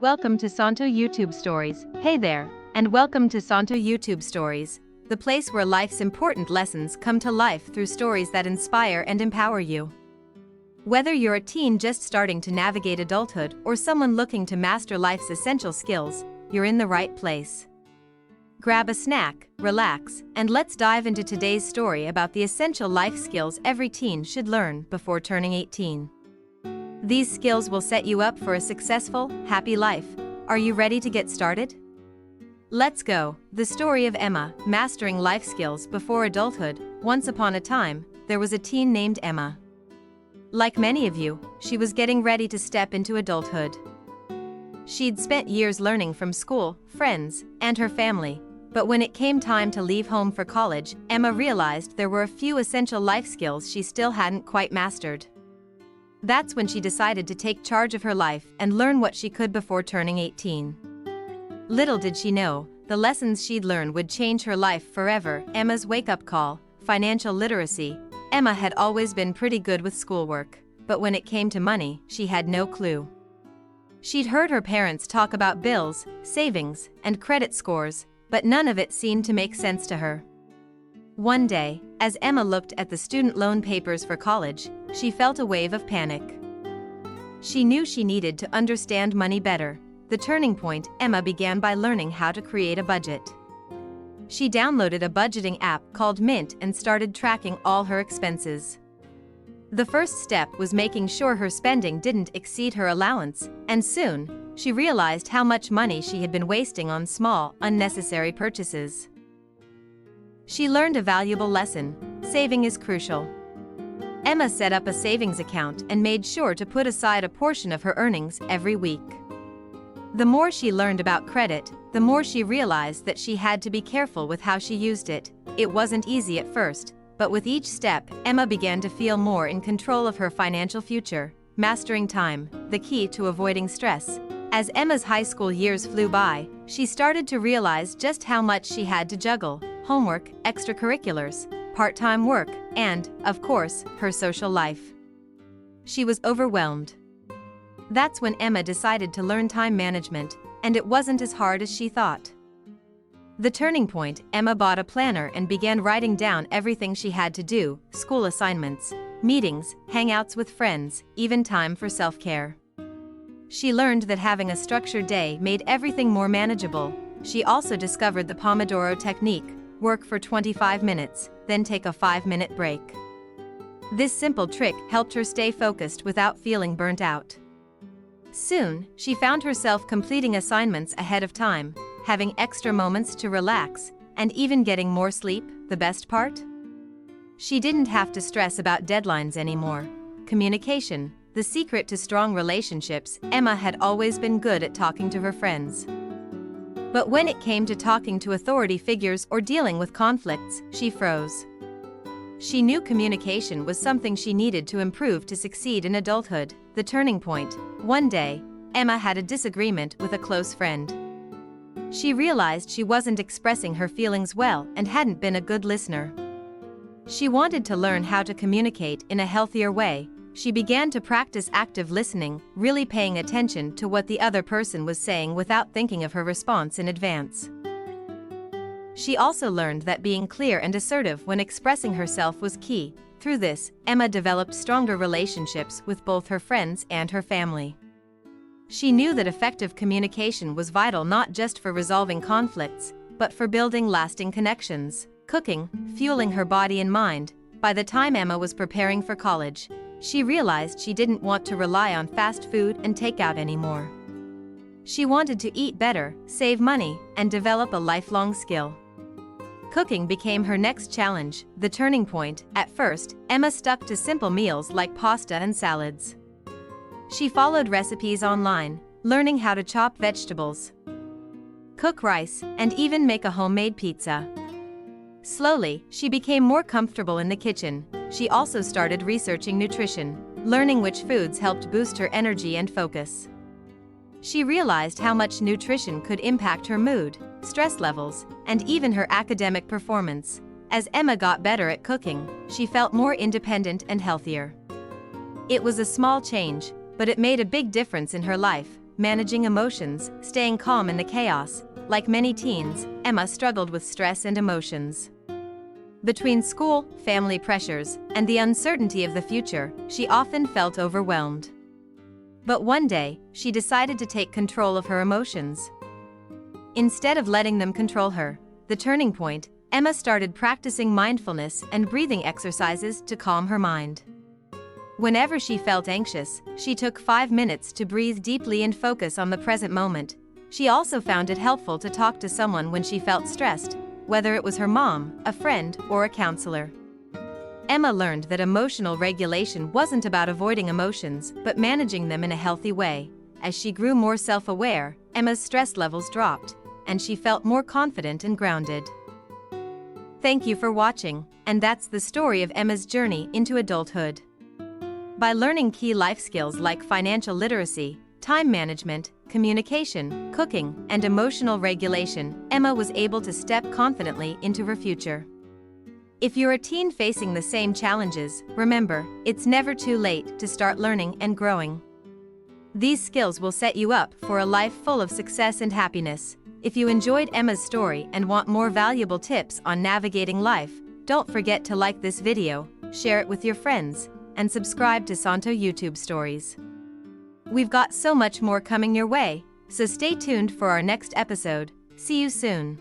Welcome to Santo YouTube Stories. Hey there, and welcome to Santo YouTube Stories, the place where life's important lessons come to life through stories that inspire and empower you. Whether you're a teen just starting to navigate adulthood or someone looking to master life's essential skills, you're in the right place. Grab a snack, relax, and let's dive into today's story about the essential life skills every teen should learn before turning 18. These skills will set you up for a successful, happy life. Are you ready to get started? Let's go. The story of Emma, mastering life skills before adulthood. Once upon a time, there was a teen named Emma. Like many of you, she was getting ready to step into adulthood. She'd spent years learning from school, friends, and her family, but when it came time to leave home for college, Emma realized there were a few essential life skills she still hadn't quite mastered. That's when she decided to take charge of her life and learn what she could before turning 18. Little did she know, the lessons she'd learn would change her life forever. Emma's wake-up call: financial literacy. Emma had always been pretty good with schoolwork, but when it came to money, she had no clue. She'd heard her parents talk about bills, savings, and credit scores, but none of it seemed to make sense to her. One day, as Emma looked at the student loan papers for college, she felt a wave of panic. She knew she needed to understand money better. The turning point: Emma began by learning how to create a budget. She downloaded a budgeting app called Mint and started tracking all her expenses. The first step was making sure her spending didn't exceed her allowance, and soon, she realized how much money she had been wasting on small, unnecessary purchases. She learned a valuable lesson: saving is crucial. Emma set up a savings account and made sure to put aside a portion of her earnings every week. The more she learned about credit, the more she realized that she had to be careful with how she used it. It wasn't easy at first, but with each step, Emma began to feel more in control of her financial future. Mastering time, the key to avoiding stress. As Emma's high school years flew by, she started to realize just how much she had to juggle: homework, extracurriculars, part-time work, and, of course, her social life. She was overwhelmed. That's when Emma decided to learn time management, and it wasn't as hard as she thought. The turning point: Emma bought a planner and began writing down everything she had to do: school assignments, meetings, hangouts with friends, even time for self-care. She learned that having a structured day made everything more manageable. She also discovered the Pomodoro technique: work for 25 minutes, then take a 5-minute break. This simple trick helped her stay focused without feeling burnt out. Soon, she found herself completing assignments ahead of time, having extra moments to relax, and even getting more sleep. The best part? She didn't have to stress about deadlines anymore. Communication, the secret to strong relationships. Emma had always been good at talking to her friends. But when it came to talking to authority figures or dealing with conflicts, she froze. She knew communication was something she needed to improve to succeed in adulthood. The turning point: one day, Emma had a disagreement with a close friend. She realized she wasn't expressing her feelings well and hadn't been a good listener. She wanted to learn how to communicate in a healthier way. She began to practice active listening, really paying attention to what the other person was saying without thinking of her response in advance. She also learned that being clear and assertive when expressing herself was key. Through this, Emma developed stronger relationships with both her friends and her family. She knew that effective communication was vital not just for resolving conflicts, but for building lasting connections. Cooking, fueling her body and mind. By the time Emma was preparing for college, she realized she didn't want to rely on fast food and takeout anymore. She wanted to eat better, save money, and develop a lifelong skill. Cooking became her next challenge. The turning point: at first, Emma stuck to simple meals like pasta and salads. She followed recipes online, learning how to chop vegetables, cook rice, and even make a homemade pizza. Slowly, she became more comfortable in the kitchen. She also started researching nutrition, learning which foods helped boost her energy and focus. She realized how much nutrition could impact her mood, stress levels, and even her academic performance. As Emma got better at cooking, she felt more independent and healthier. It was a small change, but it made a big difference in her life. managing emotions, staying calm in the chaos. Like many teens, Emma struggled with stress and emotions. Between school, family pressures, and the uncertainty of the future, she often felt overwhelmed. But one day, she decided to take control of her emotions. Instead of letting them control her, the turning point, Emma started practicing mindfulness and breathing exercises to calm her mind. Whenever she felt anxious, she took 5 minutes to breathe deeply and focus on the present moment. She also found it helpful to talk to someone when she felt stressed, whether it was her mom, a friend, or a counselor. Emma learned that emotional regulation wasn't about avoiding emotions, but managing them in a healthy way. As she grew more self-aware, Emma's stress levels dropped, and she felt more confident and grounded. Thank you for watching, and that's the story of Emma's journey into adulthood. By learning key life skills like financial literacy, time management, communication, cooking, and emotional regulation, Emma was able to step confidently into her future. If you're a teen facing the same challenges, remember, it's never too late to start learning and growing. These skills will set you up for a life full of success and happiness. If you enjoyed Emma's story and want more valuable tips on navigating life, don't forget to like this video, share it with your friends, and subscribe to Santo YouTube Stories. We've got so much more coming your way, so stay tuned for our next episode. See you soon.